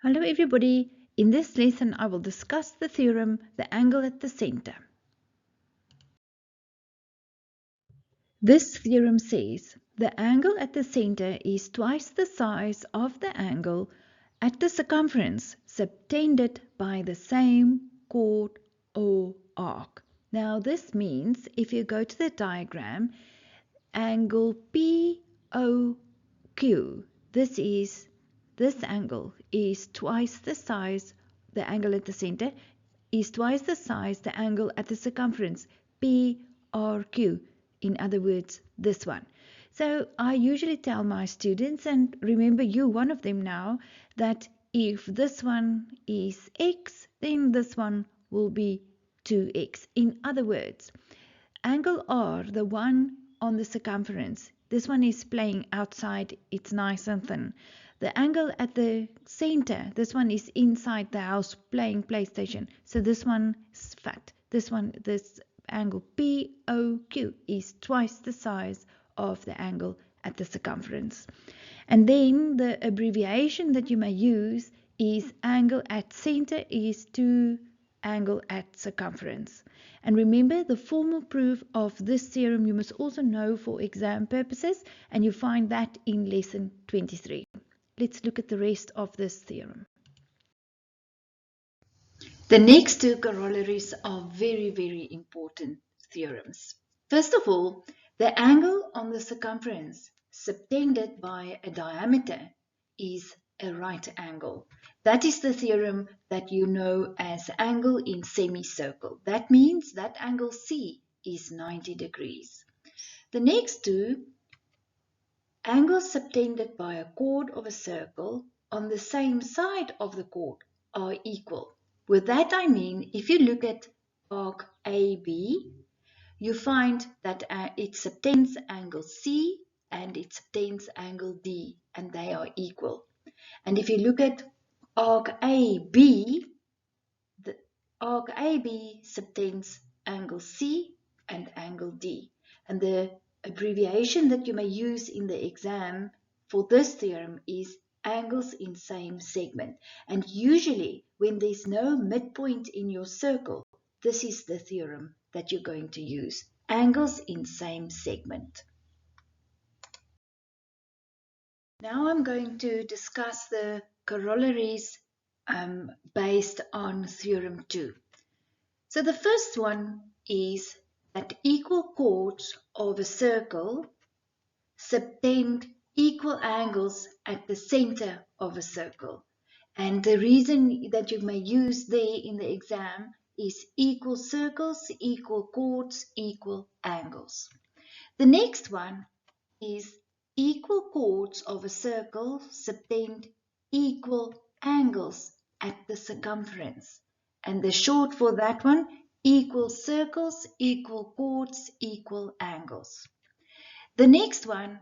Hello everybody, in this lesson I will discuss the theorem, the angle at the center. This theorem says the angle at the center is twice the size of the angle at the circumference subtended by the same chord or arc. Now this means if you go to the diagram, angle POQ, this angle is twice the size, the angle at the center is twice the size the angle at the circumference, PRQ. In other words, this one. So I usually tell my students, and remember you one of them now, that if this one is x, then this one will be 2x. In other words, angle R, the one on the circumference, this one is playing outside, it's nice and thin. The angle at the center, this one is inside the house playing PlayStation. So this one is fat. This angle POQ is twice the size of the angle at the circumference. And then the abbreviation that you may use is angle at center is to angle at circumference. And remember, the formal proof of this theorem you must also know for exam purposes, and you find that in lesson 23. Let's look at the rest of this theorem. The next two corollaries are very, very important theorems. First of all, the angle on the circumference subtended by a diameter is a right angle. That is the theorem that you know as angle in semicircle. That means that angle C is 90 degrees. The next two, angles subtended by a chord of a circle on the same side of the chord are equal. With that I mean, if you look at arc AB, you find that it subtends angle C and it subtends angle D, and they are equal. And if you look at arc AB, the arc AB subtends angle C and angle D. And the abbreviation that you may use in the exam for this theorem is angles in same segment. And usually when there's no midpoint in your circle, this is the theorem that you're going to use. Angles in same segment. Now I'm going to discuss the corollaries based on theorem 2. So the first one is that equal chords of a circle subtend equal angles at the center of a circle. And the reason that you may use there in the exam is equal circles, equal chords, equal angles. The next one is equal chords of a circle subtend equal angles at the circumference. And the short for that one, equal circles, equal chords, equal angles. The next one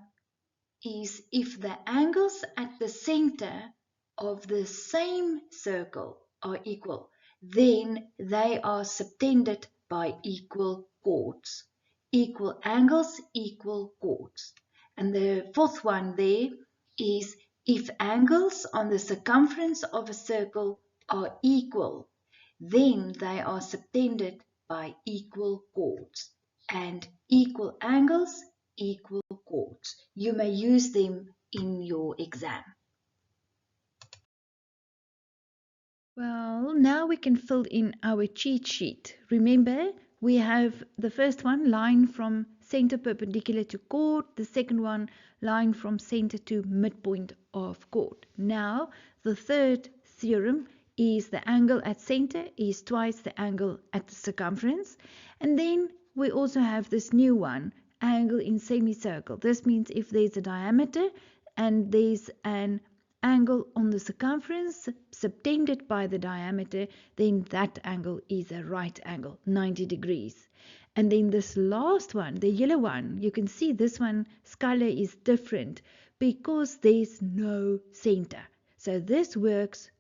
is if the angles at the center of the same circle are equal, then they are subtended by equal chords. Equal angles, equal chords. And the fourth one there is if angles on the circumference of a circle are equal, then they are subtended by equal chords. And equal angles, equal chords. You may use them in your exam. Well, now we can fill in our cheat sheet. Remember, we have the first one, line from center perpendicular to chord. The second one, line from center to midpoint of chord. Now, the third theorem is the angle at center is twice the angle at the circumference. And then we also have this new one, angle in semicircle. This means if there's a diameter and there's an angle on the circumference subtended by the diameter, then that angle is a right angle, 90 degrees. And then this last one, the yellow one, you can see this one's color is different because there's no center. So this works,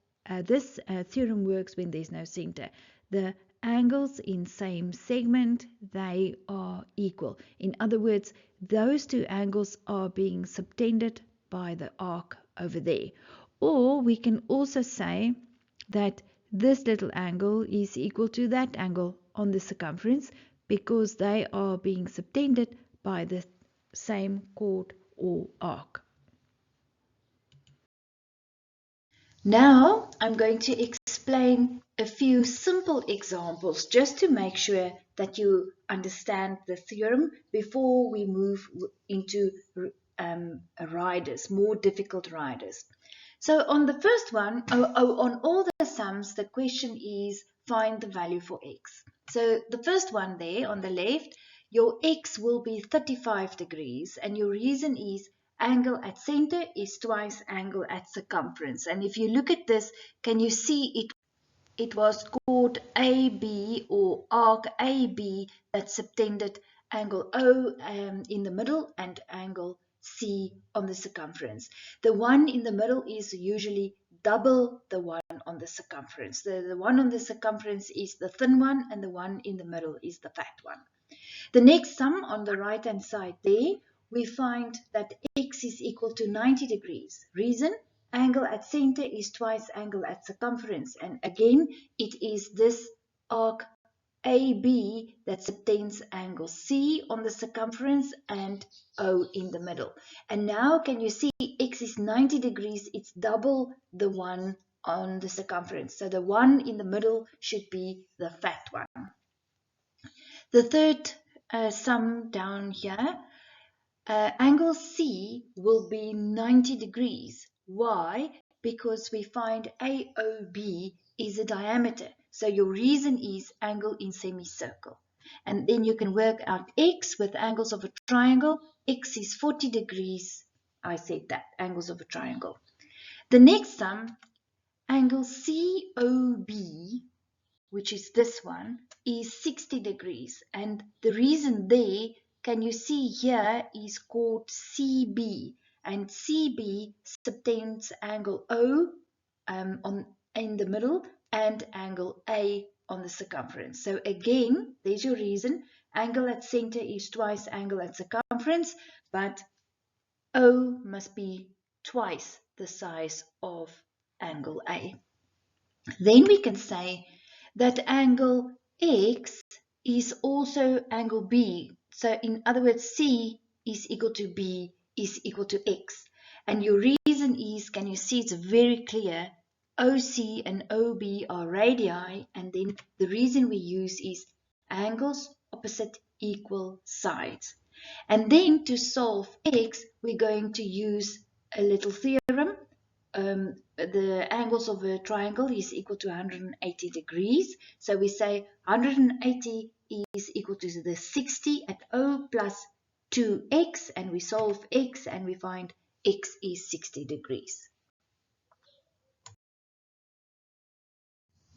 this theorem works when there's no center. The angles in same segment, they are equal. In other words, those two angles are being subtended by the arc over there. Or we can also say that this little angle is equal to that angle on the circumference because they are being subtended by the same chord or arc. Now I'm going to explain a few simple examples just to make sure that you understand the theorem before we move into riders, more difficult riders. So on the first one, on all the sums, the question is find the value for x. So the first one there on the left, your x will be 35 degrees and your reason is angle at center is twice angle at circumference. And if you look at this, can you see it was called AB or arc AB that subtended angle O in the middle and angle C on the circumference. The one in the middle is usually double the one on the circumference. The one on the circumference is the thin one and the one in the middle is the fat one. The next sum on the right hand side there, we find that x is equal to 90 degrees. Reason? Angle at center is twice angle at circumference. And again, it is this arc AB that subtends angle C on the circumference and O in the middle. And now can you see x is 90 degrees, it's double the one on the circumference. So the one in the middle should be the fat one. The third sum down here, angle C will be 90 degrees. Why? Because we find AOB is a diameter. So your reason is angle in semicircle. And then you can work out x with angles of a triangle. X is 40 degrees. I said that, angles of a triangle. The next sum, angle COB, which is this one, is 60 degrees. And the reason there, can you see here, is called CB. And CB subtends angle O in the middle and angle A on the circumference. So again, there's your reason. Angle at center is twice angle at circumference, but O must be twice the size of angle A. Then we can say that angle X is also angle B. So in other words, C is equal to B is equal to X. And your reason is, can you see it's very clear, OC and OB are radii, and then the reason we use is angles opposite equal sides. And then to solve X, we're going to use a little theorem. The angles of a triangle is equal to 180 degrees. So we say 180 is equal to the 60 at O plus 2x, and we solve x and we find x is 60 degrees.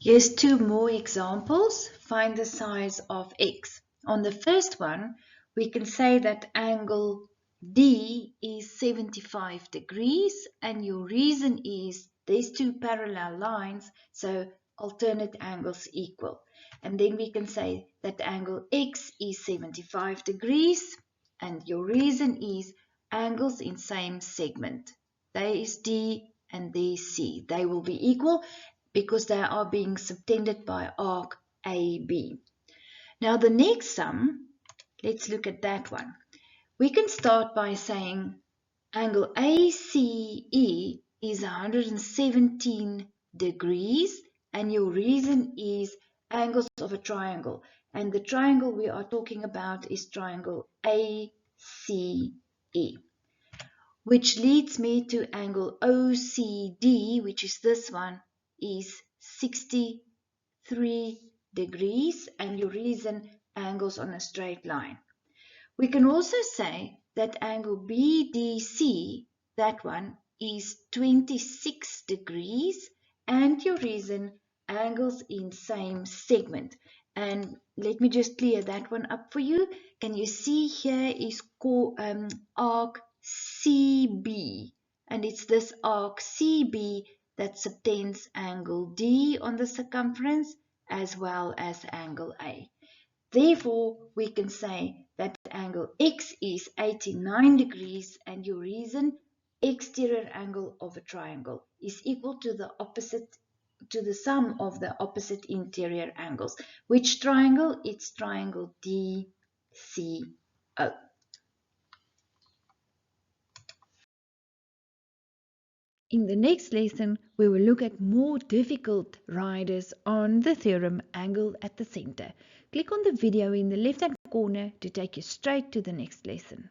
Here's two more examples. Find the size of x. On the first one, we can say that angle D is 75 degrees, and your reason is there's two parallel lines, so alternate angles equal. And then we can say that angle X is 75 degrees, and your reason is angles in same segment. There is D and there is C. They will be equal because they are being subtended by arc AB. Now the next sum, let's look at that one. We can start by saying angle ACE is 117 degrees, and your reason is angles of a triangle. And the triangle we are talking about is triangle ACE, which leads me to angle OCD, which is this one, is 63 degrees, and your reason angles on a straight line. We can also say that angle BDC, that one, is 26 degrees, and your reason angles in same segment. And let me just clear that one up for you. Can you see here is called arc CB, and it's this arc CB that subtends angle D on the circumference as well as angle A. Therefore, we can say that angle X is 89 degrees, and your reason exterior angle of a triangle is equal to the sum of the opposite interior angles. Which triangle? It's triangle DCO. In the next lesson, we will look at more difficult riders on the theorem angle at the center. Click on the video in the left-hand corner to take you straight to the next lesson.